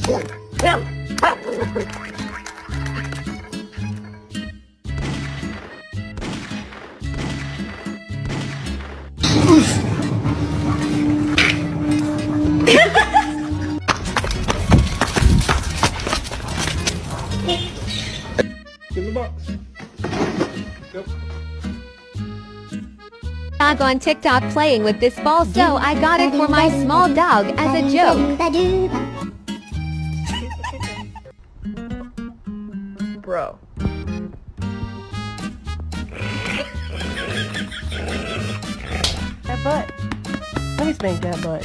In the box. Yep. Dog on TikTok playing with this ball, so I got it for my small dog as a joke. Bro. That butt. Let me spank that butt.